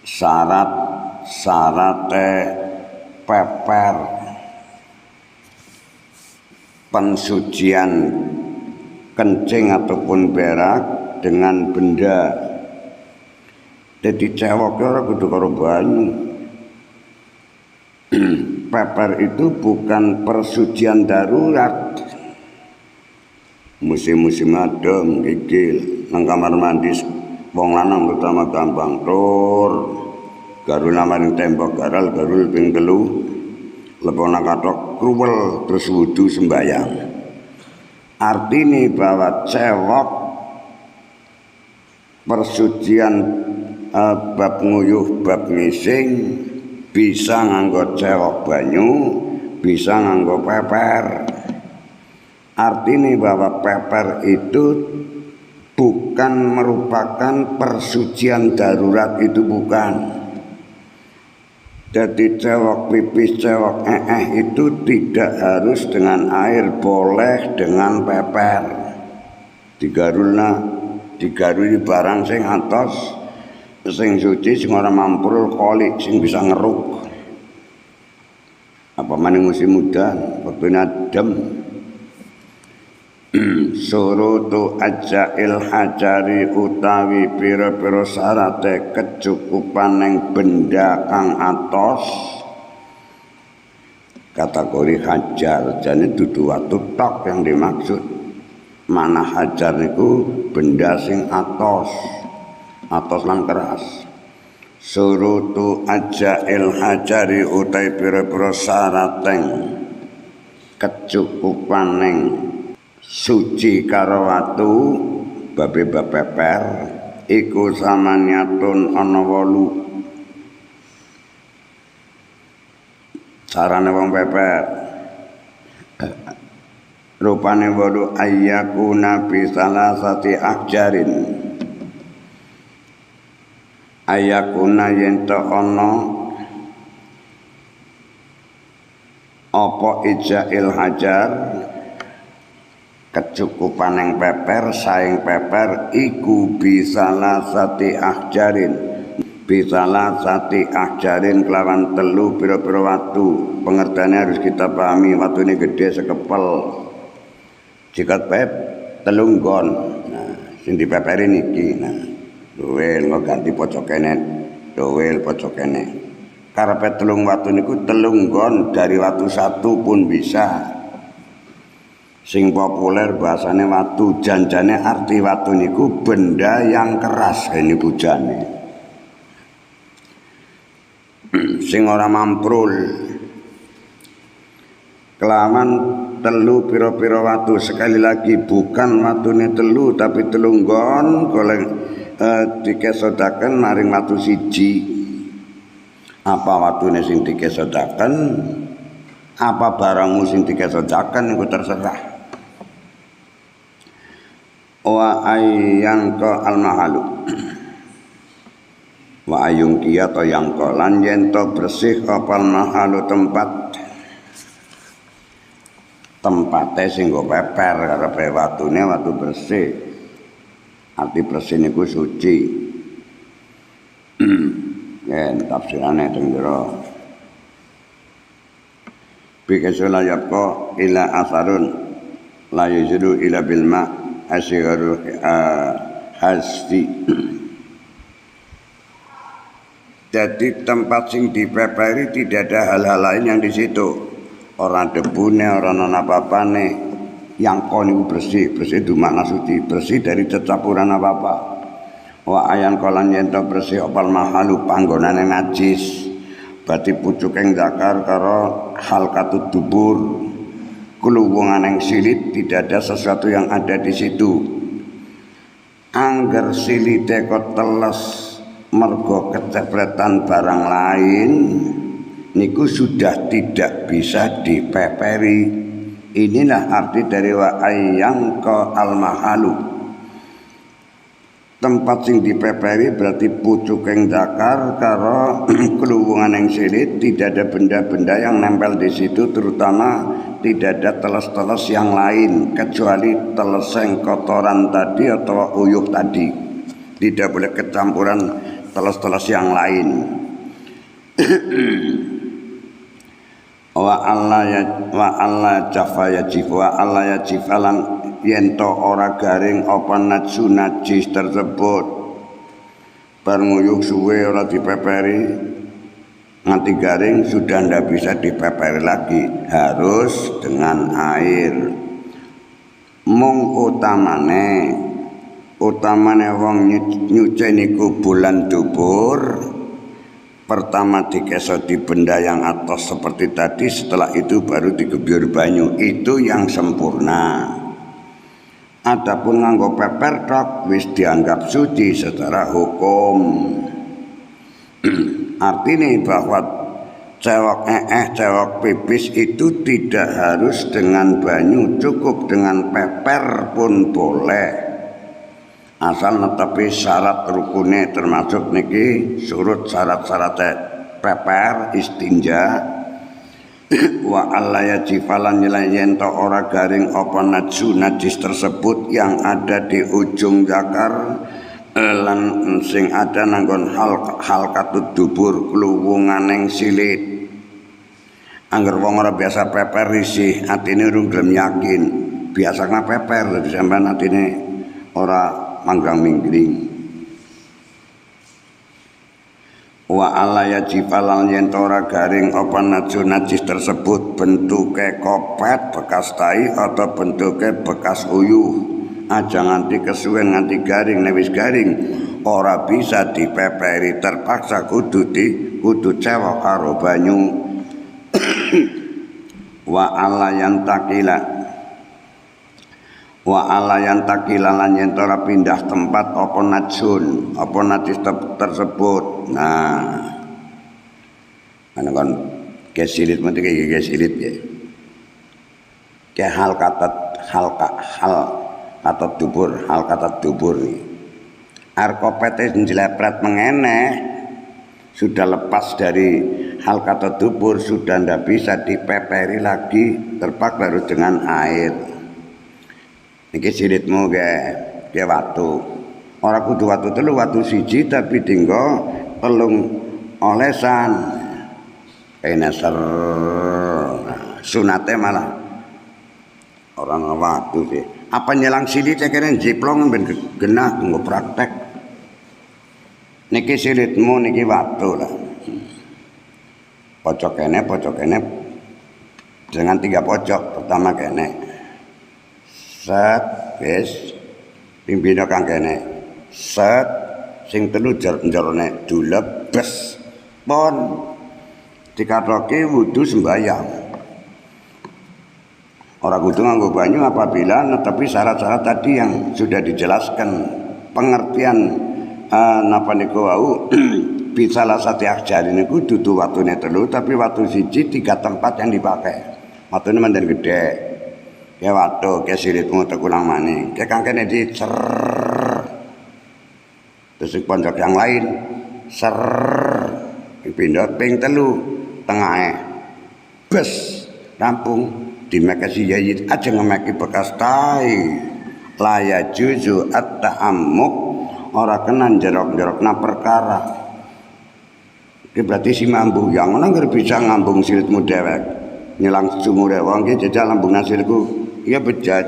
syarat-syarate peper pensucian kencing ataupun berak dengan benda. Jadi cewek ora kudu karo banyu. Peper itu bukan persucian darurat. Musim-musim adem gigil nang kamar mandi wong lanang terutama gampang tur garul namaring tembok garal garul ping 3 lepona kathok kruwel terus wudu sembayang. Artinya bahwa cewek persucian bab nguyuh bab ngising bisa nganggo cewek banyu, bisa nganggo peper. Artinya bahwa peper itu bukan merupakan persucian darurat, itu bukan. Jadi cewek pipis, cewek itu tidak harus dengan air, boleh dengan peper. Digaruli barang sing atos, sing suci, sing ora mampur kolik, sing bisa ngeruk. Apa maning musim udan, wektune adem. Surutu ajail hajari utawi pira-pira syarate kecukupan ning benda kang atos. Kategori hajar jane dudu watu tok yang dimaksud. Mana hajar niku benda sing atos lan keras. Surutu ajail hajari utawi pira-pira syarate kecukupan ning suci karo watu babe bab peper iku samaniatun ana 8 carane wong peper rupane 8 ayyakuna bi salasati ahjarin ayyakuna yen ta ana apa ijail hajar kecukupan yang peper saing peper iku bisalah sati ahjarin kelawan telu pira-pira watu. Pengertiannya harus kita pahami, watu ini gede sekepel jika pep telung gon. Nah sing dipeperin iki nah duwel ganti pojok kene duwel pojok kene karepe telung watu niku telung gon dari watu satu pun bisa. Sing populer bahasane watu janjane arti watu niku benda yang keras ini bujane. Sing ora mamprul kelawan telu pira-pira watu. Sekali lagi bukan watune telu tapi telunggon golek dikesodaken maring watu siji. Apa watune sing dikesodaken, apa barangmu sing dikesodaken niku terserah. Wa ayyangka al-mahalu wa ayyungki atau yangka lan yen to bersih apa mahalu tempate sing go peper karepe watune watu bersih. Arti bersih niku suci. Yen tafsirane teng jero bikasula yaqqa ila asarun la yujidu ila bil ma' asyigarul hasdi. Jadi tempat sing dipeperi tidak ada hal-hal lain yang di situ. Orang debune, orang apa-apane, yang kau bersih itu makna suci, bersih dari cecampuran apa-apa. Wa ayan kolan yento bersih opal mahalu panggonane najis. Berarti pucukeng zakar karo hal katut dubur. Kelubungan yang silit tidak ada sesuatu yang ada di situ. Angger silite kok teles mergo kecepletan barang lain niku sudah tidak bisa dipeperi. Inilah arti dari wa ayyang ka al mahalu. Tempat sing dipeperi berarti pucukeng zakar karo kelubungan yang silit, tidak ada benda-benda yang nempel di situ, terutama tidak ada teles-teles yang lain kecuali teleseng kotoran tadi atau uyuh tadi. Tidak boleh kecampuran teles-teles yang lain. wa Allah jafa yajif wa Allah yajif lan yen to ora garing apa najis tersebut bar nguyuh suwe ora dipeperi nganti garing sudah ndak bisa dipeperi lagi, harus dengan air. Mung utamane wong nyuci niku bulan dubur pertama dikeso di benda yang atas seperti tadi, setelah itu baru digebyur banyu, itu yang sempurna. Adapun nganggo peper tok wis dianggap suci secara hukum. Artinya bahwa cewek pipis itu tidak harus dengan banyu, cukup dengan peper pun boleh. Asal netepi syarat rukune, termasuk niki surut syarat-syarat peper istinja. Wa alla yajifalan yen to ora garing apa najis tersebut yang ada di ujung zakar lan sing ada nanggon hal katut dubur kluwunganing silit. Angger wong ora biasa peper risih, atine urung gelem yakin. Biasanya peper dadi sampean atine ora manggang minggring. Wa ala yajifalan yen ora garing apa najis tersebut bentuke kopet bekas tai atau bentuke bekas uyuh, aja nganti kesuwen nganti garing, nek wis garing ora bisa dipeperi, terpaksa kudu cewek karo banyu. Wa ala yang takila lan yen ora pindah tempat apa najis tersebut. Nah, ana kon kesilit mesti kesilit ya. Ke hal kata dubur nih. Arkopete njlepret mengeneh sudah lepas dari hal kata dubur, sudah ndak bisa dipeperi lagi, terpaksa harus dengan air. Niki silitmu ke watu. Ora kudu watu telu, watu siji tapi dinggo telung olesan. Kene ser. Sunate malah orang watu sih. Apa nyelang silite kene jiplong ben genah nggo praktek. Niki silitmu niki watu lah. Pojok kene dengan 3 pojok. Pertama kene. Set wis pimpina kang kene. Set sing telu jerone dulebes pon dikatoke wudu sembahyang. Ora kudu nganggo banyu apabila netepi syarat-syarat tadi yang sudah dijelaskan. Pengertian napa niku wau bisa lasati akjari niku dudu watune telu tapi watu siji 3 tempat yang dipakai. Watune menden gede. Ya watu ke silitmu tekulang maning. Ke kang kene di ser. Terus pojok yang lain ser. Dipindhot ping 3 tengahe. Bes rampung dimekasi yayit aja ngemeki bekas tai. Laya juzu at-ta'ammuk ora kena jerok-jerokna perkara. Iki berarti si mambu yang ngono bisa ngambung silitmu dewek. Nyelang sumure wong iki jajal lambung hasilku. Ya bejat.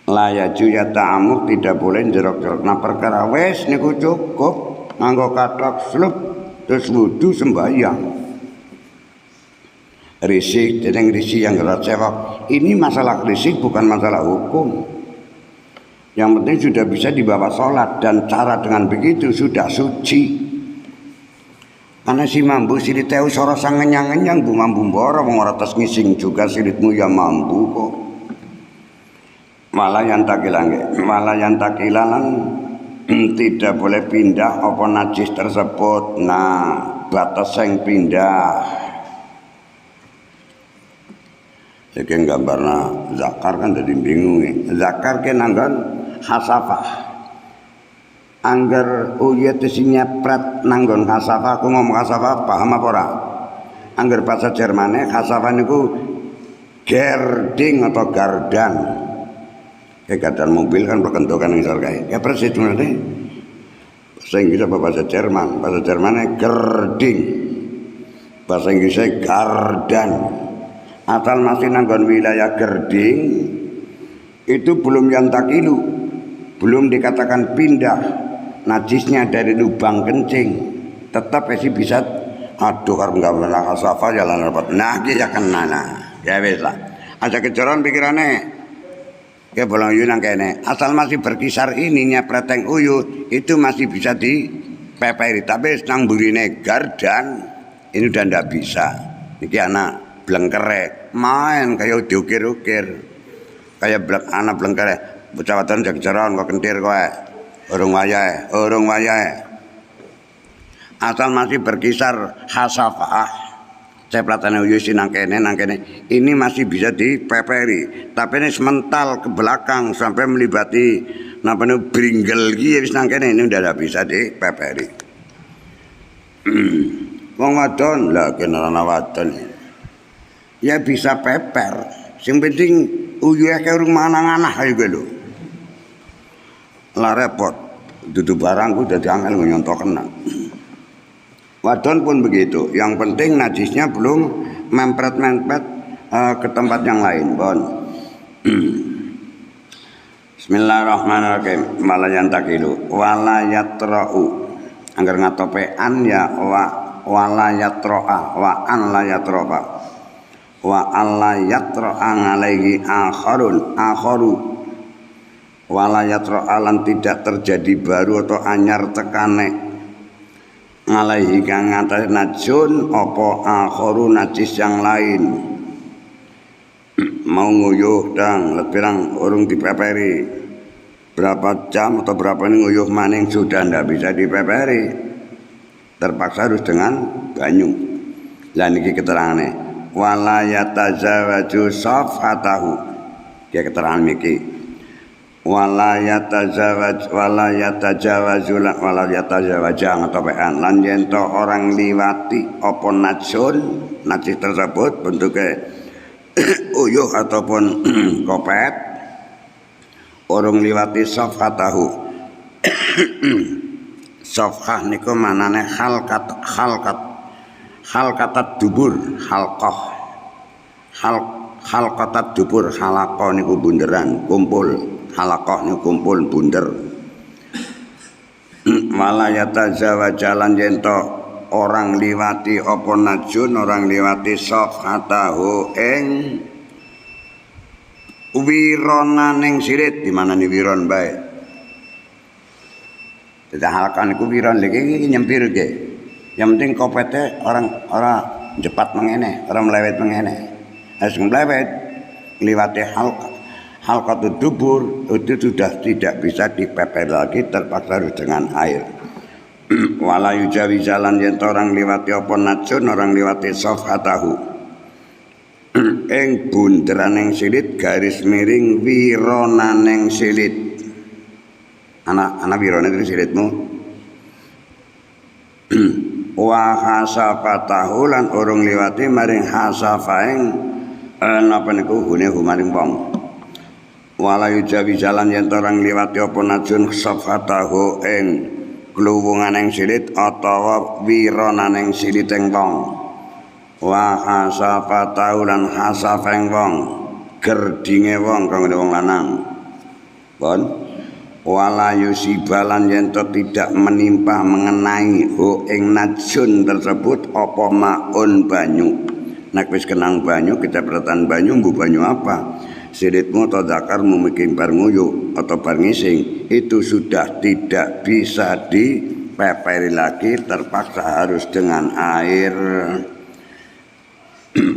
Layaju ya ta'amuk tidak boleh jerok-jerok. Nah perkara wes niku cukup nganggo kathok slup terus wudu sembahyang. Risik, jeneng risik yang gerak cewek. Ini masalah risik bukan masalah hukum. Yang penting sudah bisa dibawa sholat dan cara dengan begitu sudah suci. Karena si mambu silit teu sora sang ngenyang-ngenyang bu mambu mboro wong ora tes ngising juga silitmu ya mambu kok. Malah yang takilan tidak boleh pindah apa najis tersebut. Nah, batas yang pindah. Iki gambarna zakar kan dadi bingung. Zakar ke nanggon hasafah. Angger uyet nyepret nanggon khasafah, aku ngomong khasafah paham apa ora? Angger bahasa Jermane khasafah niku gerding atau gardan. Gardan mobil kan perkentukan yang kae. Ya persis ngene. Bahasa Inggris apa bahasa Jerman? Bahasa Jermannya gerding, bahasa Inggrisnya gardan. Asal masih nanggon wilayah gerding itu belum yantakilu, belum dikatakan pindah najisnya dari lubang kencing, tetap masih bisa. Aduh karena nggak pernah kasafa jalan rapat. Nah dia kena nah ya wes lah. Aja kecoran pikirannya. Ya bolong uyu nang kene. Asal masih berkisar ininya preteng uyut itu masih bisa dipeperi. Tapi nang burine gardan ini udah ndak bisa. Iki anak blengkere main kayak diukir-ukir. Kayak anak blengkere. Bocah wadon jak kecoran kok kentir kowe. Urung wayahe. Asal masih berkisar hasafah. Ceplatane uyu nang kene ini masih bisa dipeperi, tapi ini semental ke belakang sampai melibati napane bringgel iki wis nang kene ini udah bisa dipeperi. Wong wadon lah kenana wadon ya bisa peper, sing penting uyu akeh urung manang-anah ae kowe lho. Lah repot dudu barangku dadi angel nyontok kena. Wadon pun begitu. Yang penting najisnya belum mempret-mempret ke tempat yang lain. Bon. Bismillahirrahmanirrahim. Malayantakilu walayatra'u. Angger ngatopean ya walayatro'a wa an layatro'a. Wa allayatro'a ngalaihi akharu. Walayatro'a lan tidak terjadi baru atau anyar tekane ngalaihi kang ngatas najun apa akharu najis yang lain. Mau nguyuh dang lebirang urung dipeperi berapa jam atau berapa ini nguyuh maning sudah ndak bisa dipeperi, terpaksa harus dengan banyu. Lah niki keterangane wala yatazawaju safatahu, dia keterangan niki wala yatajawajan ngetopean lan yen to orang liwati apa najis tersebut bentuknya uyuh ataupun kopet orang liwati safhatahu. Safhah niku manane halqatat dubur, halqatat dubur, halaqah niku bunderan kumpul. Halaqah ni kumpul bunder. Walayata jawa jalan yento orang liwati apa najun orang liwati safhatahu ing wironaning sirit. Di mana ni wiron bae? Tidak halaqah niku wiron lagi nyempir ge. Yang penting kopete orang cepat mengene, orang melewet mengene. Harus melewet liwati halqatud dubur itu sudah tidak bisa dipepet lagi, terpaksa harus dengan air. Wala yujawi jalan yen orang liwati apa najun orang liwati safhatahu ing bunderaning silit garis miring wironaning silit. Anak wirone itu silitmu. Wa hasafatahu lan urung liwati maring hasafaing napa niku hune maring wong. Walayu jawi jalan yen orang liwati apa najun safhatahu ing kluwunganing silit atawa wironaning siliting wong. Wa hasafatahu lan hasafeng wong gerdinge wong kang wong lanang. Pun walayu sibalan yen tidak menimpa mengenai ho ing najun tersebut apa maun banyu. Nek wis kenang banyu kita peratan banyu mbu banyu apa? Silitmu atau zakarmu mungkin bar nguyuh atau bar ngising itu sudah tidak bisa dipeperi lagi, terpaksa harus dengan air.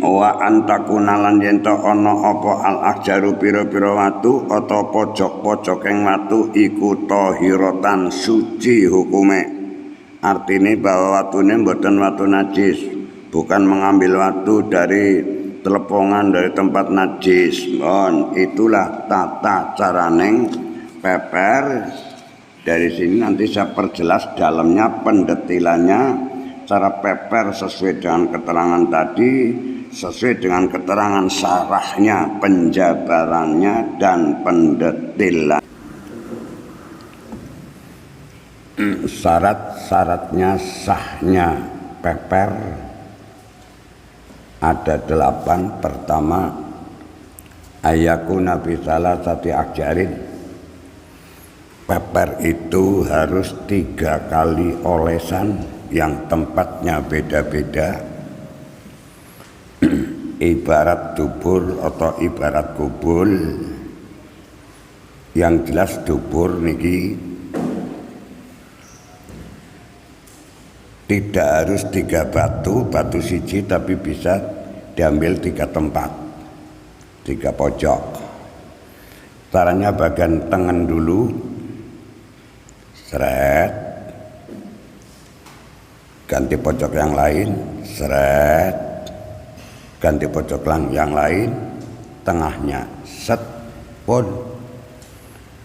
Wa antakunalan yento ono apa al ahjaru piro-piro watu atau pojok-pojok yang watu iku tohirotan suci hukume. Artinya bahwa watune mboten watu najis, bukan mengambil watu dari telepongan dari tempat najis. Itulah tata cara neng peper. Dari sini nanti saya perjelas dalamnya pendetilannya, cara peper sesuai dengan keterangan tadi, sesuai dengan keterangan sarahnya, penjabarannya dan pendetilan. syarat-syaratnya sahnya peper ada 8. Pertama, ayakuna bisalah sati akjarin. Peper itu harus 3 kali olesan yang tempatnya beda-beda. Ibarat dubur atau ibarat kubul. Yang jelas dubur niki tidak harus 3 batu siji, tapi bisa diambil 3 tempat, 3 pojok. Caranya bagian tangan dulu, seret, ganti pojok yang lain, seret, ganti pojok yang lain, tengahnya set pun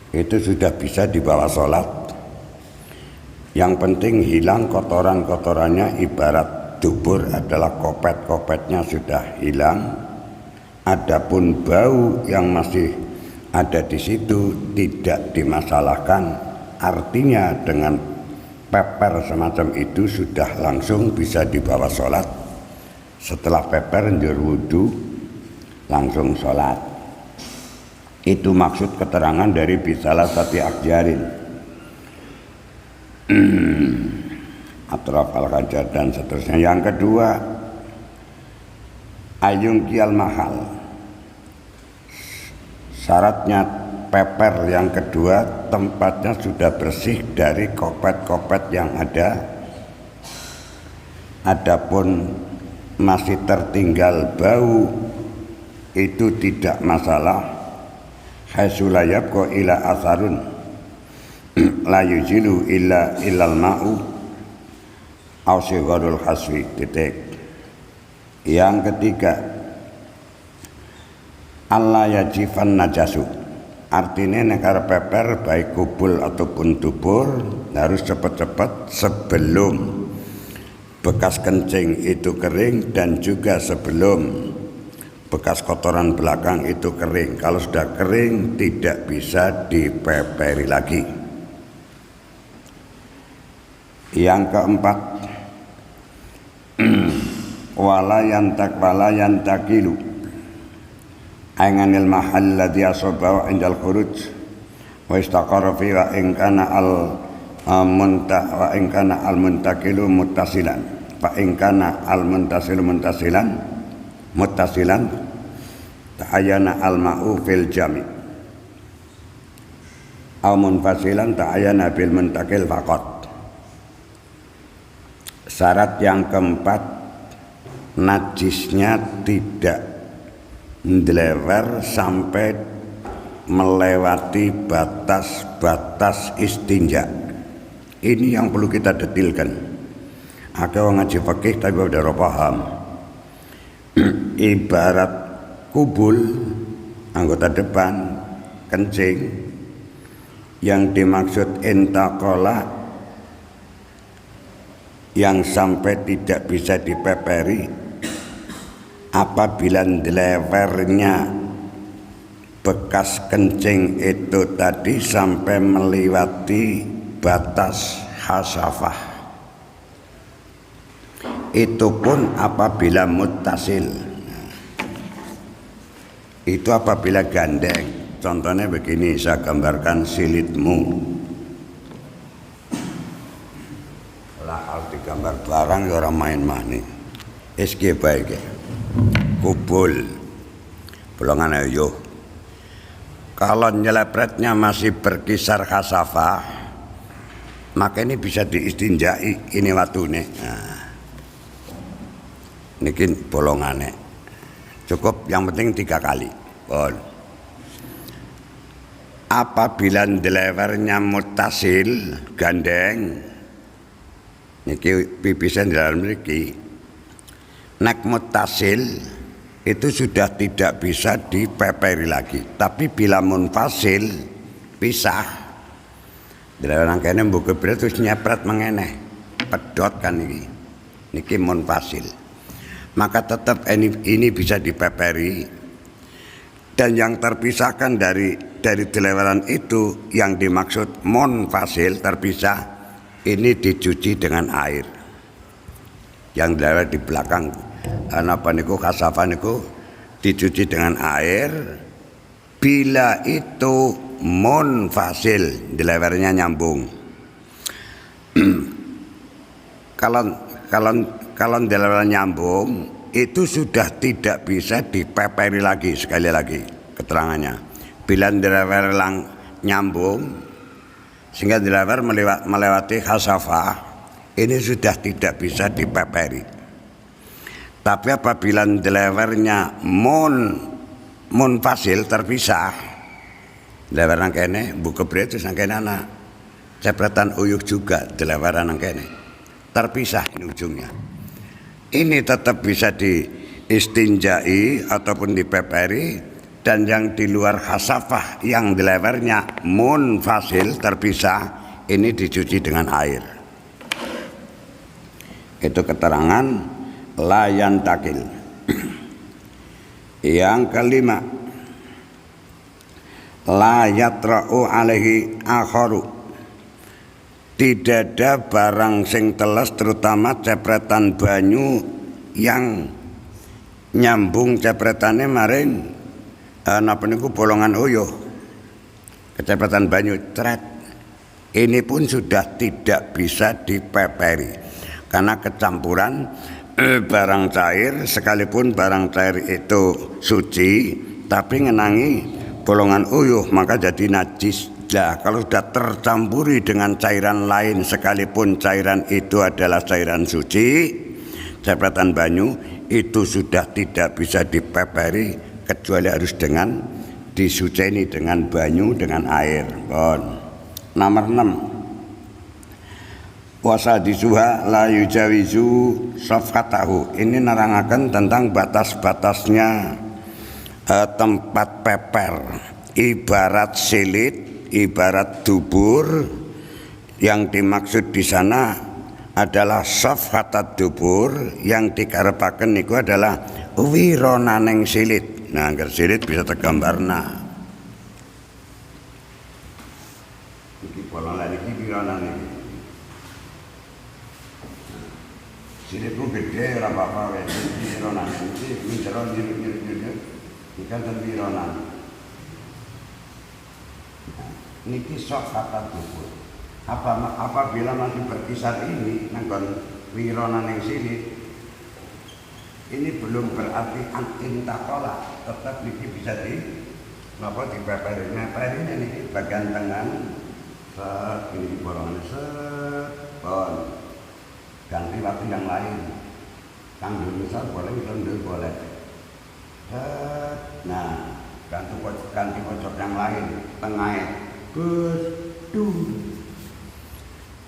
itu sudah bisa dibawa sholat. Yang penting hilang kotoran-kotorannya. Ibarat dubur adalah kopet-kopetnya sudah hilang. Adapun bau yang masih ada di situ tidak dimasalahkan. Artinya dengan peper semacam itu sudah langsung bisa dibawa sholat. Setelah peper njur wudu langsung sholat. Itu maksud keterangan dari bisalah sati akjarin. Atraf al-hajar dan seterusnya. Yang kedua, ayung kial mahal. Syaratnya peper yang kedua tempatnya sudah bersih dari kopet-kopet yang ada. Adapun masih tertinggal bau itu tidak masalah. Haitsulayab ko ila asarun la yujilu illa illal ma'u au sigharul haswi titik. Yang ketiga, Allah yajifan najasu. Artinya negara peper baik kubul ataupun dubur harus cepat-cepat sebelum bekas kencing itu kering dan juga sebelum bekas kotoran belakang itu kering. Kalau sudah kering tidak bisa dipeperi lagi. Yang keempat, wala yantakilu ainganil mahal ladzi asabahu indal khuruj wa istaqara fi wa in kana al muntakilu muttasilan fa in kana al muntasilu muttasilan ta'ayyana al ma'u fil jami aw munfasilan ta'ayyana bil muntakil faqat. Syarat yang keempat, najisnya tidak ndlewer sampai melewati batas-batas istinja. Ini yang perlu kita detilkan. Ada orang ngaji fikih tapi udah paham. Ibarat kubul anggota depan kencing, yang dimaksud intakola yang sampai tidak bisa dipeperi apabila levernya bekas kencing itu tadi sampai melewati batas hasafah. Itu pun apabila muttasil. Itu apabila gandeng. Contohnya begini, saya gambarkan silitmu. Gambar barang ya orang main mani. SG baik ya. Kubul. Bolongan ayo. Kalau nyelepretnya masih berkisar khasafah, maka ini bisa diistinjai ini watune. Nah. Niki bolongane. Cukup yang penting 3 kali. Bon. Apabila ndelewernya mutasil gandeng, niki pipisan di dalam niki nek mutasil itu sudah tidak bisa dipeperi lagi. Tapi bila munfasil pisah, dalam rangkaian buka berat terus nyepret mengeneh pedot kan niki munfasil, maka tetap ini bisa dipeperi. Dan yang terpisahkan dari deleweran itu yang dimaksud munfasil terpisah ini dicuci dengan air. Yang dilewat di belakang napa niku kasafah niku dicuci dengan air. Bila itu munfasil, dilewernya nyambung. Kalau dilewer nyambung itu sudah tidak bisa dipeperi lagi. Sekali lagi keterangannya, bila dilewer nyambung sehingga dilewer melewati khasafah, ini sudah tidak bisa dipeperi. Tapi apabila dilewernya munfasil, terpisah, dilewer nang kene buka bre terus nang kene ana cepretan uyuh juga dilewer nang kene, terpisah ini ujungnya. Ini tetap bisa diistinjai ataupun dipeperi, dan yang di luar khasafah yang dilewernya munfasil terpisah, ini dicuci dengan air. Itu keterangan layan takil. Yang kelima, la yatra'u alaihi akharu, tidak ada barang sing teles, terutama cepretan banyu yang nyambung cepretane maring napa niku bolongan uyuh, kecepretan banyu cret, ini pun sudah tidak bisa dipeperi karena kecampuran barang cair. Sekalipun barang cair itu suci, tapi ngenangi bolongan uyuh maka jadi najis. Nah, kalau sudah tercampuri dengan cairan lain, sekalipun cairan itu adalah cairan suci, cepretan banyu, itu sudah tidak bisa dipeperi kecuali harus dengan disuceni dengan banyu, dengan air. Bon. Nomor 6, wasa disuha la yujawizu safatahu. Ini nerangaken tentang batas-batasnya tempat peper. Ibarat silit, ibarat dubur. Yang dimaksud di sana adalah safhatat dubur, yang dikarepaken niku adalah wironaneng silit. Nah, angger silit bisa tergambarna. Iki pola lagi wironan iki. Silit ku gede ora apa-apa wis wironan. Iki minjeron nyiruk-nyiruk ikan dan wironan. Niki safhatat dubur. Apabila masih berkisar ini nanggon wironan yang silit, ini belum berarti intakola, tetap niki bisa dipeperinya. Peperinya niki bagian tengah, ini bolongan ganti waktu yang lain. Kang misal boleh, misal boleh. Nah, ganti pojok yang lain, tengahnya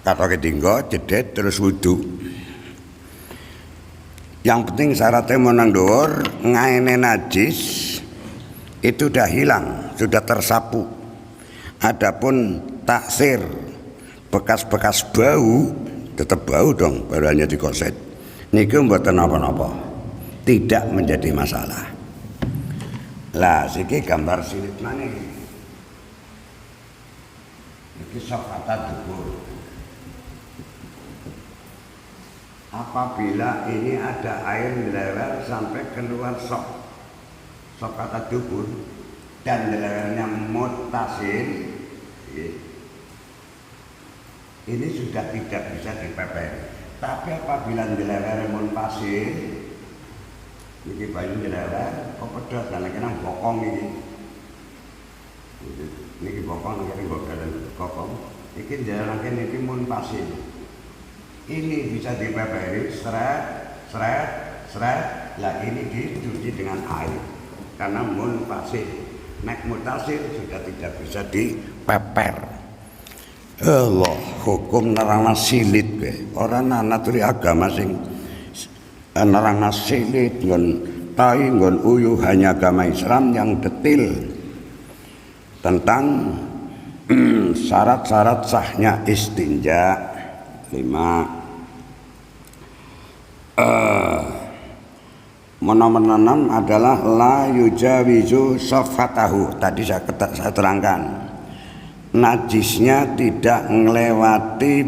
kata ketinggo jedet terus wudu. Yang penting syaratnya menang dhuwur, ngaene najis itu sudah hilang, sudah tersapu. Adapun taksir, bekas-bekas bau, tetap bau dong, baru hanya dikoset. Niku mboten napa-napa, tidak menjadi masalah. Lah siki gambar silit maneh. Iki safhatat dubur. Apabila ini ada air dilewer sampai keluar safhatat dubur dan dilewernya muttasil, ini sudah tidak bisa dipeperi. Tapi apabila dilewer munfasil, iki banyu dilewer kok pedhot lan kena bokong iki. Niki bokong nang kene bokong. Iki jalanke niki munfasil. Ini bisa dipeperi, seret. Lah ini dicuci dengan air karena munfasil. Nek mutasil sudah tidak bisa dipeper. Allah, hukum nerangna silit be. Ora naturi agama sing nerangna silit nggon tai nggon uyuh, hanya agama Islam yang detil tentang syarat-syarat sahnya istinja. 5. Nomor 6 adalah la yujawizu safatahu. Tadi saya terangkan, najisnya tidak melewati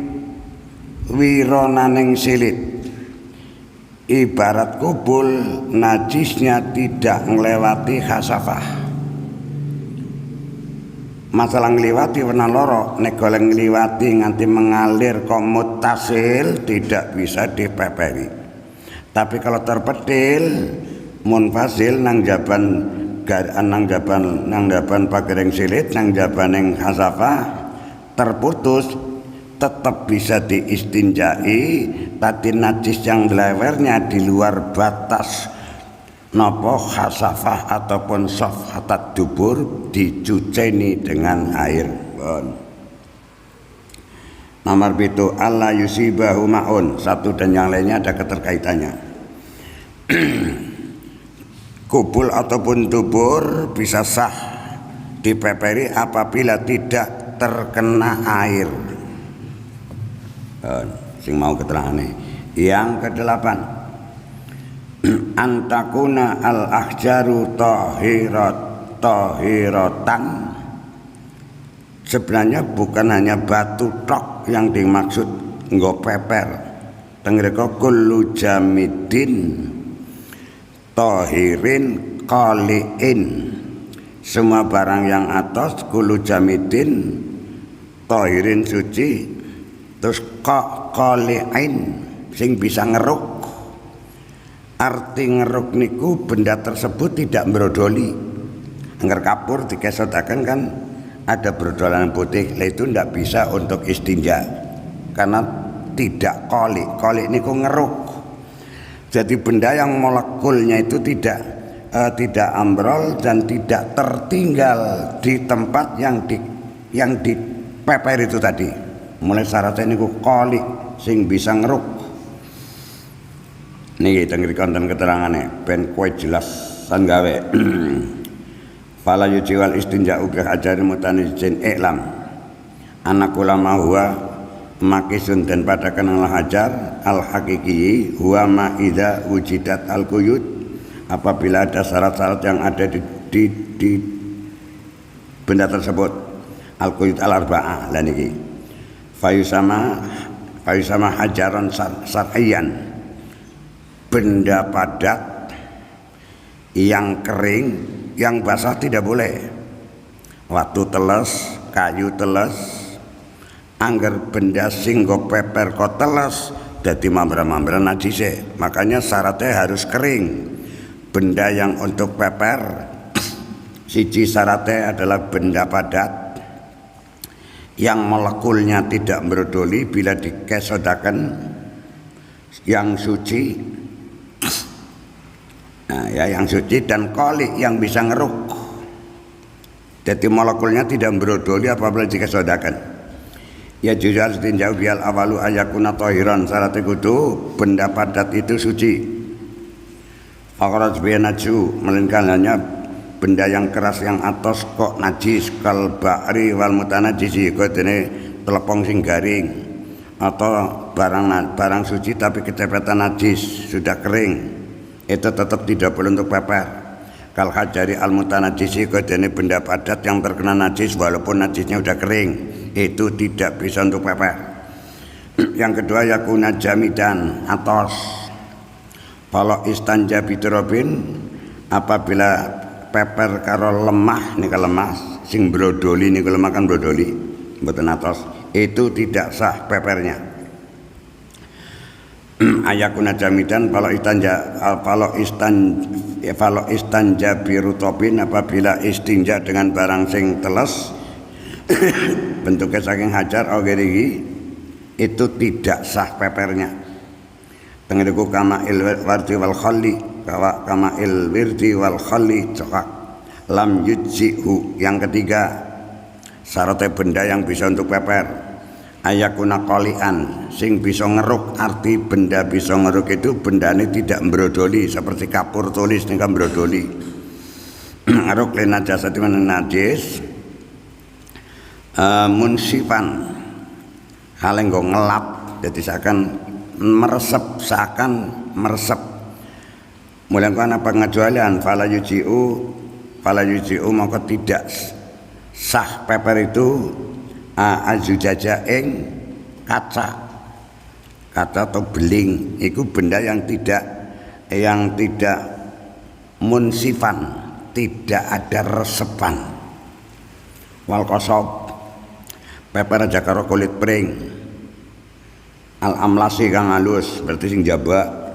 wironaning silit. Ibarat kubul, najisnya tidak ngelewati khasafah. Masalah ngliwati warna loro, nek golek ngliwati nganti mengalir kok muttasil tidak bisa dipeperi. Tapi kalau terpetil munfasil nang jaban pagereng silit nang jabaning khasafah terputus tetap bisa diistinjai, tadi najis yang lewernya di luar batas nopo khasafah ataupun safhatat dubur dicuceni dengan air. Nomor 7 alla yusibahu ma'un, satu dan yang lainnya ada keterkaitannya. Kubul ataupun dubur bisa sah dipeperi apabila tidak terkena air. Sing mau keterangane. Yang ke-8 antakuna al-ahjaru tahiratan. Sebenarnya bukan hanya batu tok yang dimaksud nggo peper. Tengreka kullu jamidin tahirin qaliin. Semua barang yang atos kullu jamidin tahirin suci, terus qaliin sing bisa ngeruk. Arti ngeruk niku benda tersebut tidak brodoli. Angger kapur dikesotaken kan ada brodolan putih, itu tidak bisa untuk istinja karena tidak qali niku ngeruk. Jadi benda yang molekulnya itu tidak ambrol dan tidak tertinggal di tempat yang dipeper itu tadi. Mulai syaratnya niku qali sing bisa ngeruk. Niki teng konten keterangane ben kowe jelas san gawe. Fala yujiwal istinja bi hajarin mutanajjin i'lam. Anak ulama huwa makisun dan padakan al hajar al hakiki huwa ma idza wujidat al quyud, apabila ada syarat-syarat yang ada di benda tersebut. Al quyud al arba'ah lan iki. Fayusama hajaron sar'iyan, benda padat yang kering, yang basah tidak boleh. Watu teles, kayu teles, angger benda singgo peper kok teles dadi mambra-mambra najise. Makanya syaratnya harus kering. Benda yang untuk peper siji syaratnya adalah benda padat yang molekulnya tidak brodoli bila dikesodaken yang suci. Nah, ya yang suci dan qali yang bisa ngeruk. Jadi molekulnya tidak brodoli apabila dikesodaken. Ya juzal tinjau bial awalu ayakuna tahiran, syarat kudu benda padat itu suci. Akhraj bi najsu, melainkan hanya benda yang keras yang atos kok najis, kal ba'ri wal mutanajjisi, kodene telepong sing garing atau barang suci tapi kecepatan najis sudah kering, itu tetap tidak boleh untuk peper. Kal hajari al mutanajjisi, kodene benda padat yang terkena najis walaupun najisnya sudah kering, itu tidak bisa untuk peper. Yang kedua yakuna jamidan atos. Kalau istanja biturobin, apabila peper karo lemah nika lemah sing brodoli niku lemah kan brodoli mboten atos, itu tidak sah pepernya. Ayakuna jamidan kalau istanja birutobin, apabila istinja dengan barang sing teles bentuknya saking hajar ogerihi, itu tidak sah pepernya. Tengeriku kama ilwardi wal khalli, kama ilwirdi wal khalli cokak lam yujzihu. Yang ketiga syaratnya benda yang bisa untuk peper ayakuna qalian sing bisa ngeruk. Arti benda bisa ngeruk itu benda ini tidak brodoli seperti kapur tulis ini kan brodoli. Ngeruk lena jasa di mana najis munsifan hal yang ngelap, jadi seakan meresep mulai karena pengecualian fala yuji'u maka tidak sah peper itu azujaja ing kaca kata atau beling itu benda yang tidak munsifan, tidak ada resepan. Wal qasab peper aja karo kulit pring. Al amlasi kang halus berarti sing jaba.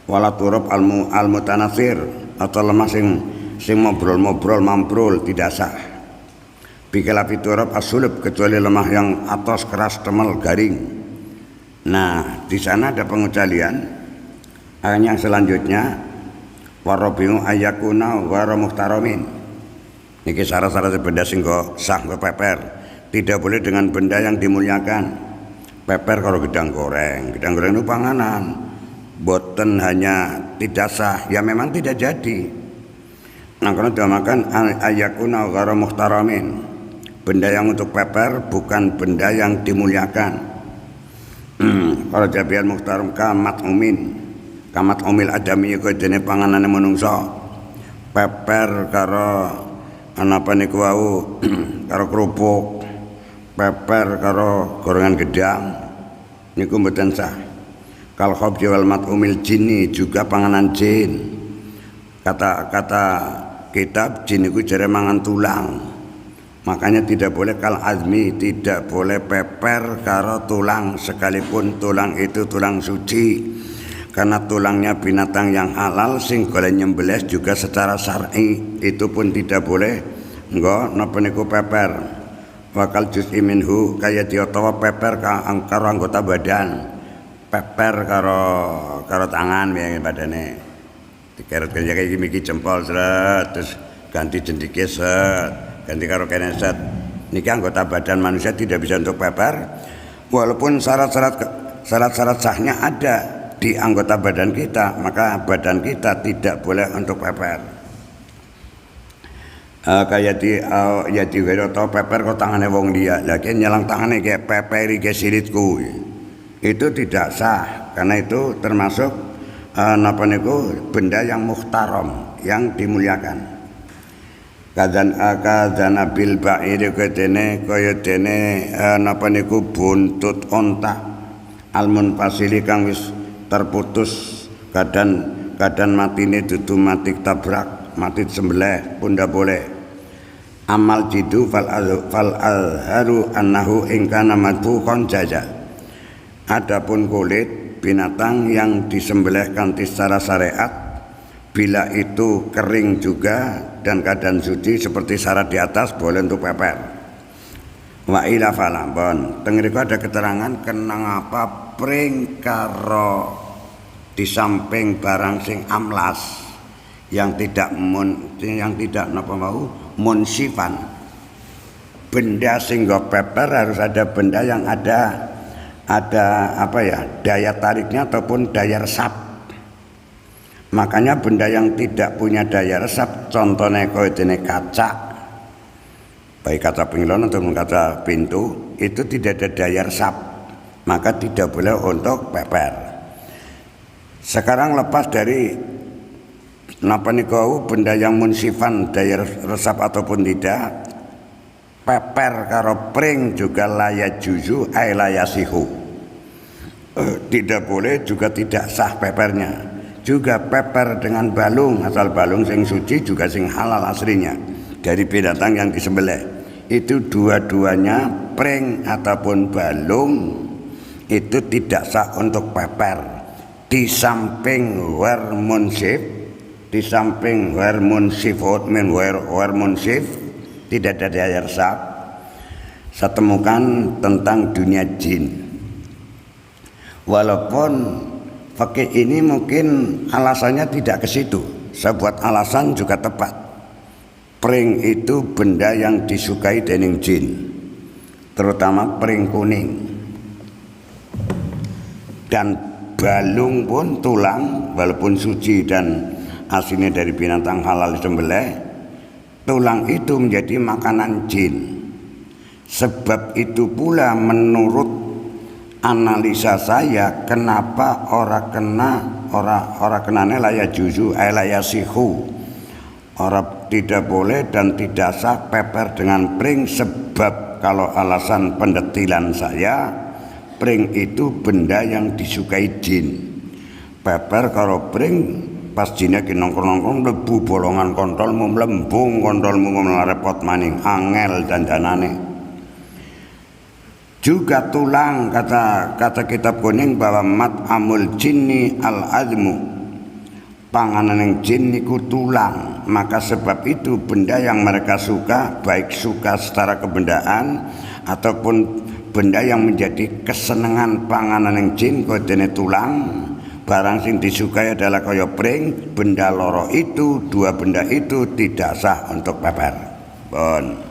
Wala turab al mutanasir atau lemah sing ngobrol-ngobrol mamprul tidak sah. Bikala fiturab asulub kecuali lemah yang atas keras temel garing. Nah, di sana ada pengecualian. Yang selanjutnya warabiu ayakuna wara muhtaramin. Niki syarat-syarat benda sing kok sah kok peper. Tidak boleh dengan benda yang dimuliakan. Peper kalau gedang goreng itu panganan. Boten hanya tidak sah, ya memang tidak jadi. Nah, karena dinamakan ayakuna wara muhtaramin. Benda yang untuk peper bukan benda yang dimuliakan. Kalau jabian muhtaram kamat umil adami iku dene panganane manungsa. Peper karo napa niku wau karo kerupuk, peper karo gorengan gedang niku mboten sah. Kal khabji wal mat'umil jinni juga panganan jin. Kata kitab jin iku jare mangan tulang. Makanya tidak boleh kal azmi, tidak boleh peper karo tulang sekalipun tulang itu tulang suci. Karena tulangnya binatang yang halal sing golek nyembelih juga secara syar'i itu pun tidak boleh. Engko napa niku peper. Wakal juz'i minhu kaya diotawa peper karo anggota badan. Peper karo tangan ya badane. Dikeret kayak iki jempol seret terus ganti jendike set, ganti karo kene set. Niki anggota badan manusia tidak bisa untuk peper walaupun syarat-syarat sahnya ada di anggota badan kita, maka badan kita tidak boleh untuk peper. Kayak di wero to peper kok tangane wong dia. Lagi nyelang tangane kayak peperi ke silitku. Itu tidak sah karena itu termasuk napa niku benda yang muhtaram, yang dimuliakan. Kadzana bil ba'ir kaya dene napa niku buntut onta almun pasili kang wis terputus kadan matine dudu mati tabrak, mati sembelih pun ndak boleh. Amal jidu fal alharu annahu ing kana madbuqan jaza. Adapun kulit binatang yang disembelih kanthi secara syariat bila itu kering juga dan keadaan suci seperti syarat di atas boleh untuk peper. Wa ila falambon tengriku ada keterangan kenang apa pring karo di samping barang sing amlas yang tidak napa mau munsifan. Benda sing nggo peper harus ada benda yang ada apa ya daya tariknya ataupun daya resap. Makanya benda yang tidak punya daya resap contohnya kaya dene kaca, baik kaca pengilonan ataupun kaca pintu itu tidak ada daya resap, maka tidak boleh untuk peper. Sekarang lepas dari napa niku benda yang munsifan daya resap ataupun tidak, peper karo pring juga layak juzu ay layasihu. Tidak boleh juga tidak sah pepernya. Juga peper dengan balung, asal balung sing suci juga sing halal aslinya dari binatang yang disembelih. Itu dua-duanya pring ataupun balung itu tidak sah untuk peper. Di samping wermunsif, di samping wermunsifut min wermunsif tidak ada daya resap. Saya temukan tentang dunia jin. Walaupun fakih ini mungkin alasannya tidak ke situ, saya buat alasan juga tepat. Pring itu benda yang disukai dening jin, terutama pring kuning. Dan balung pun tulang, walaupun suci dan aslinya dari binatang halal disembelih, tulang itu menjadi makanan jin. Sebab itu pula menurut analisa saya kenapa ora kenane layak juzu layak sihu, orang tidak boleh dan tidak sah peper dengan pring. Sebab kalau alasan pendetilan saya, pring itu benda yang disukai jin. Peper karo pring pas jine ki nongkrong-nongkrong mlebu bolongan kontolmu, mlembung kontolmu repot maning, angel dandanane. Juga tulang, kata kitab kuning bahwa mat amul jinni al azmu, panganan yang jin niku tulang. Maka sebab itu benda yang mereka suka, baik suka secara kebendaan ataupun benda yang menjadi kesenangan panganan yang jin kodene tulang, barang sing disukai adalah kaya pring, benda loro itu, dua benda itu tidak sah untuk peper. Bon.